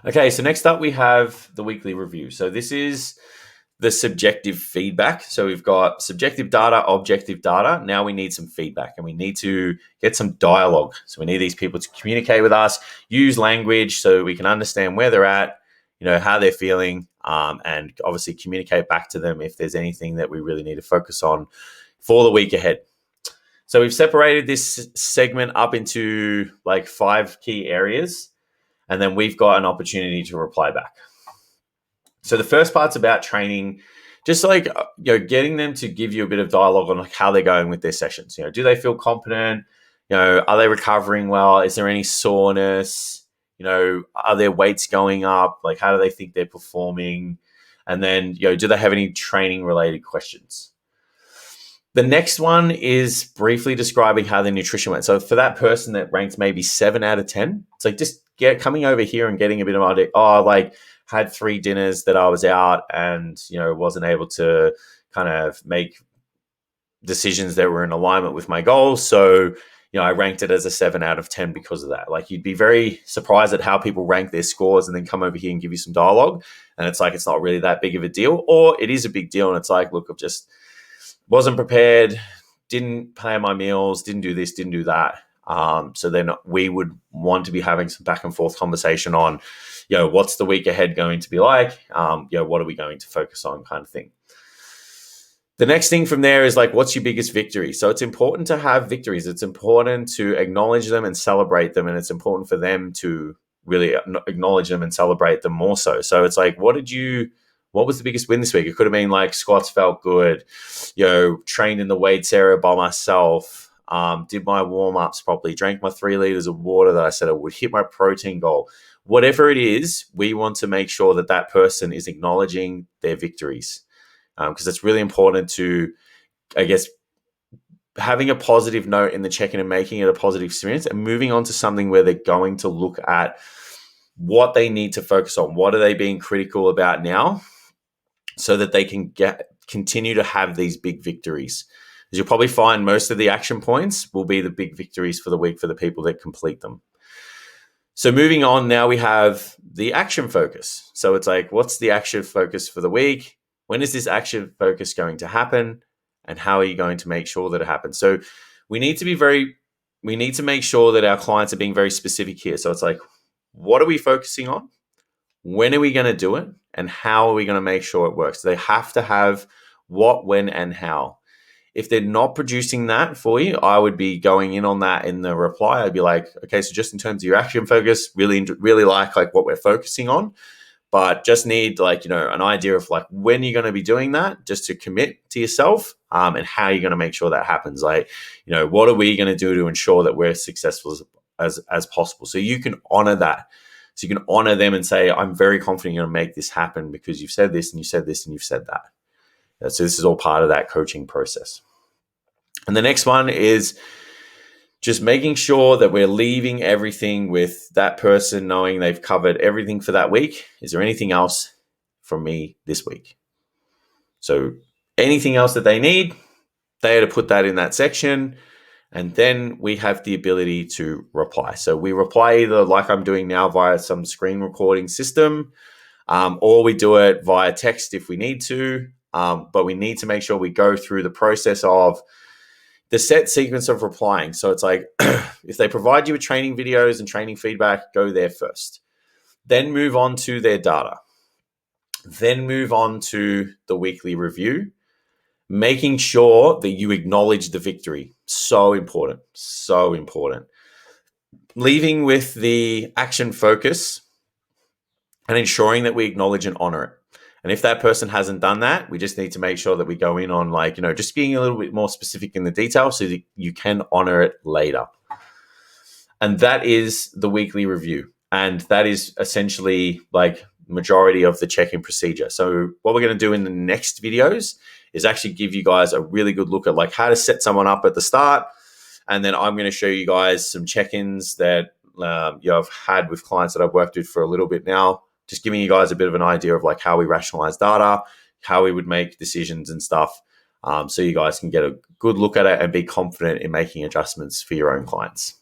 Okay, so next up we have the weekly review. So this is the subjective feedback. So we've got subjective data, objective data. Now we need some feedback and we need to get some dialogue. So we need these people to communicate with us, use language so we can understand where they're at, how they're feeling, and obviously communicate back to them if there's anything that we really need to focus on for the week ahead. So we've separated this segment up into like 5 key areas, and then we've got an opportunity to reply back. So the first part's about training, just like getting them to give you a bit of dialogue on like how they're going with their sessions. Do they feel competent? Are they recovering well? Is there any soreness? Are their weights going up? Like, how do they think they're performing? And then, do they have any training related questions? The next one is briefly describing how their nutrition went. So for that person that ranks maybe 7 out of 10, it's like just coming over here and getting a bit of idea. Oh, like had 3 dinners that I was out and, wasn't able to kind of make decisions that were in alignment with my goals. So, I ranked it as a 7 out of 10 because of that. Like, you'd be very surprised at how people rank their scores and then come over here and give you some dialogue. And it's like, it's not really that big of a deal, or it is a big deal. And it's like, look, I've just wasn't prepared, didn't plan my meals, didn't do this, didn't do that. So then we would want to be having some back and forth conversation on, what's the week ahead going to be like? What are we going to focus on, kind of thing. The next thing from there is like, what's your biggest victory? So it's important to have victories. It's important to acknowledge them and celebrate them. And it's important for them to really acknowledge them and celebrate them more so. So it's like, what was the biggest win this week? It could have been like squats felt good, trained in the weights area by myself, did my warm-ups properly, drank my 3 liters of water that I said I would, hit my protein goal. Whatever it is, we want to make sure that that person is acknowledging their victories, because it's really important to, I guess, having a positive note in the check-in and making it a positive experience and moving on to something where they're going to look at what they need to focus on. What are they being critical about now, so that they can continue to have these big victories? As you'll probably find, most of the action points will be the big victories for the week for the people that complete them. So moving on, now we have the action focus. So it's like, what's the action focus for the week? When is this action focus going to happen? And how are you going to make sure that it happens? So we need to make sure that our clients are being very specific here. So it's like, what are we focusing on? When are we going to do it? And how are we going to make sure it works? They have to have what, when, and how. If they're not producing that for you, I would be going in on that in the reply. I'd be like, okay, so just in terms of your action focus, really like what we're focusing on, but just need an idea of like when you're going to be doing that, just to commit to yourself, and how you're going to make sure that happens. Like, what are we going to do to ensure that we're successful as possible? So you can honor that. So you can honor them and say, I'm very confident you're going to make this happen because you've said this and you said this and you've said that. So this is all part of that coaching process. And the next one is just making sure that we're leaving everything with that person knowing they've covered everything for that week. Is there anything else from me this week? So anything else that they need, they are to put that in that section. And then we have the ability to reply. So we reply either like I'm doing now via some screen recording system, or we do it via text if we need to. But we need to make sure we go through the process of the set sequence of replying. So it's like, if they provide you with training videos and training feedback, go there first. Then move on to their data. Then move on to the weekly review, making sure that you acknowledge the victory. So important, so important. Leaving with the action focus and ensuring that we acknowledge and honor it. And if that person hasn't done that, we just need to make sure that we go in on just being a little bit more specific in the detail so that you can honor it later. And that is the weekly review. And that is essentially majority of the check-in procedure. So what we're going to do in the next videos is actually give you guys a really good look at how to set someone up at the start. And then I'm going to show you guys some check-ins that I've had with clients that I've worked with for a little bit now, just giving you guys a bit of an idea of how we rationalize data, how we would make decisions and stuff, so you guys can get a good look at it and be confident in making adjustments for your own clients.